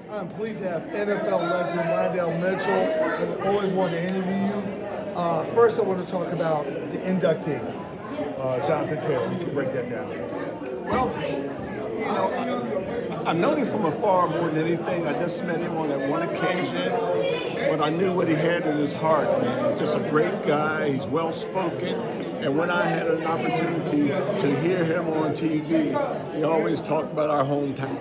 I'm pleased to have NFL legend Lydell Mitchell. I've always wanted to interview you. First, I want to talk about the inductee, Jonathan Taylor. You can break that down. Well, you know, I've known him from afar more than anything. I just met him on that one occasion, but I knew what he had in his heart, man. He's just a great guy. He's well-spoken. And when I had an opportunity to hear him on TV, he always talked about our hometown.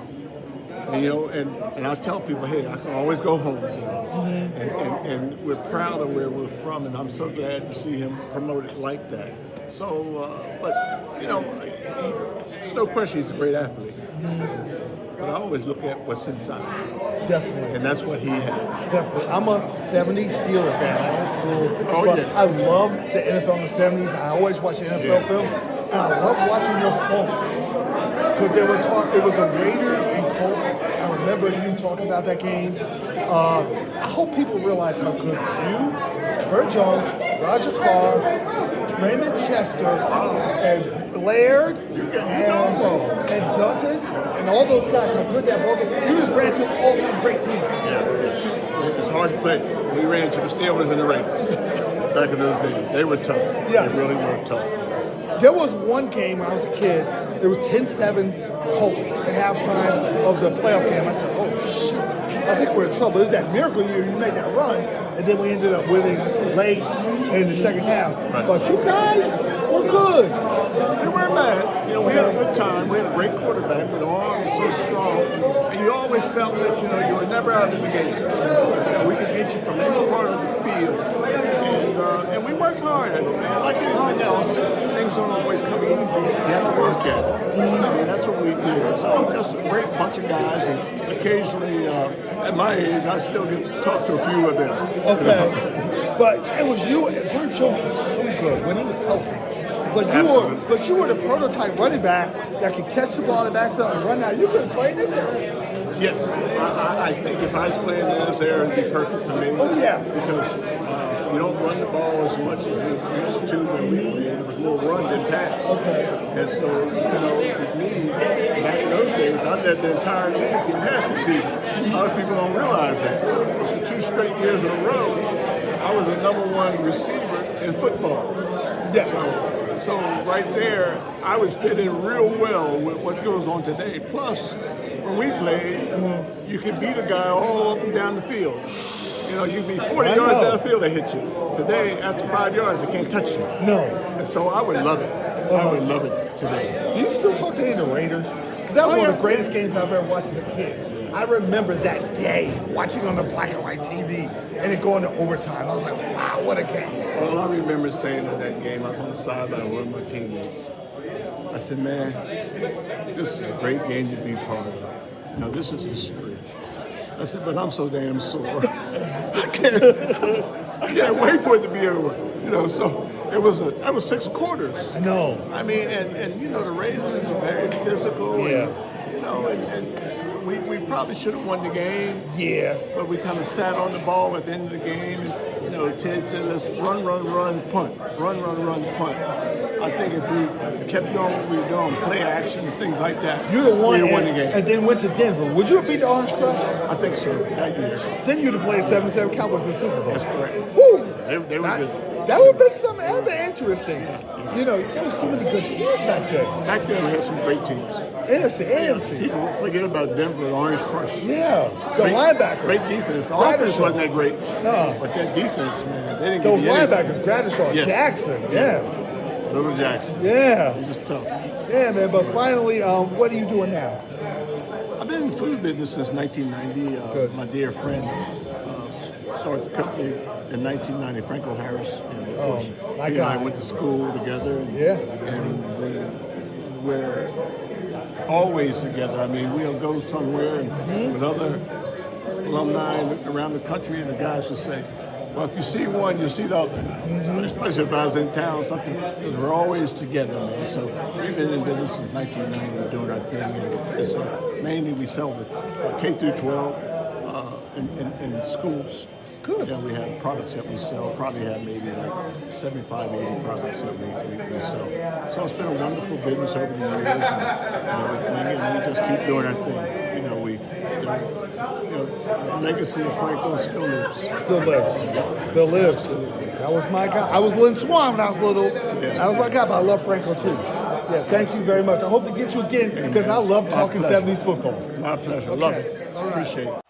And, you know, and I tell people, hey, I can always go home. You know? And we're proud of where we're from, and I'm so glad to see him promoted like that. So, but, you know, there's no question he's a great athlete. But I always look at what's inside. Definitely. And that's what he has. Definitely. I'm a 70s Steelers fan, old school. Oh, but yeah. I love the NFL in the 70s. I always watch the NFL films. And I love watching your Colts. Because they were talking, it was the Raiders and Colts. I remember you talking about that game. I hope people realize how good you, Burt Jones, Roger Carr, Raymond Chester, and Laird, and Dutton, and all those guys, how good that ball. You just ran to all-time great teams. Yeah, it's hard to play. We ran to the Steelers and the Raiders back in those days. They were tough. Yes. They really were tough. There was one game when I was a kid, it was 10-7 Colts at halftime of the playoff game. I said, oh, shoot, I think we're in trouble. It was that miracle year you made that run, and then we ended up winning late in the second half. Right. But you guys were good. We weren't mad. You know, we had a good time. We had a great quarterback with arms so strong. And you always felt that, you know, you were never out of the game. You know, we could beat you from any part of the field. And we worked hard at it, man. Like anything else, things don't always come easy. You have to work at it. I mean, that's what we do. So just a great bunch of guys. And occasionally, at my age, I still get to talk to a few of them. Okay. But it was you, and Burt Jones was so good when he was healthy. But you were the prototype running back that could catch the ball in the backfield and run out. You couldn't play in this area. Yes, I think if I was playing in this area, it'd be perfect for me. Oh, yeah. Because you don't run the ball as much as we used to when we played. It was more run than pass. Okay. And so, you know, with me, back in those days, I led the entire league in pass receiving. A lot of people don't realize that. For 2 straight years in a row, I was the #1 receiver in football. Yes. So right there, I was fit in real well with what goes on today. Plus, when we played, you could beat a guy all up and down the field. You know, you'd be 40 yards down the field, they hit you. Today, after 5 yards, they can't touch you. No. And so I would love it. I would love it today. Do you still talk to any of the Raiders? Because that was one of the greatest games I've ever watched as a kid. I remember that day watching on the black and white TV and it going to overtime. I was like, wow, what a game. All I remember saying in that game, I was on the sideline with my teammates. I said, man, this is a great game to be part of. You know, this is history. I said, but I'm so damn sore. I can't wait for it to be over. You know, so that was 6 quarters. I know. I mean, and you know, the Raiders are very physical. Yeah. And, you know, and we probably should have won the game. Yeah. But we kind of sat on the ball at the end of the game. And, you know, Ted said, let's run, punt. Run, punt. I think if we kept doing what we were doing, play action and things like that, you'd have won, we'd have won the game. And then went to Denver. Would you have beat the Orange Crush? I think so, that year. Then you'd have played 7-7 Cowboys in the Super Bowl. That's correct. Woo! They were good. That would have been something ever interesting. You know, there were so many good teams back then. Back then, we had some great teams. NFC, AFC. People forget about Denver and Orange Crush. Yeah, the linebackers. Great defense. The offense wasn't that great. No. But that defense, man, they didn't those get linebackers, Gradishaw, Jackson, Little Jackson. Yeah. He was tough. Yeah, man, but finally, what are you doing now? I've been in the food business since 1990. My dear friend started the company in 1990, Franco Harris. And of course, he and I went to school together. And we were always together. I mean, we'll go somewhere and with other alumni around the country, and the guys will say, well, if you see one, you'll see the other. Especially if I was in town or something, because we're always together, man. So we've been in business since 1990 doing our thing. And so mainly we sell the K through 12 in schools, Good. And we have products that we sell. Probably have maybe like 75, 80 products that we sell. So it's been a wonderful business over the years and everything, and we just keep doing our thing. The legacy of Franco still lives. Still lives. Still lives. That was my guy. I was Lynn Swan when I was little. That was my guy, but I love Franco too. Yeah, thank you very much. I hope to get you again because I love talking 70s football. My pleasure. Love it. All right. Appreciate it.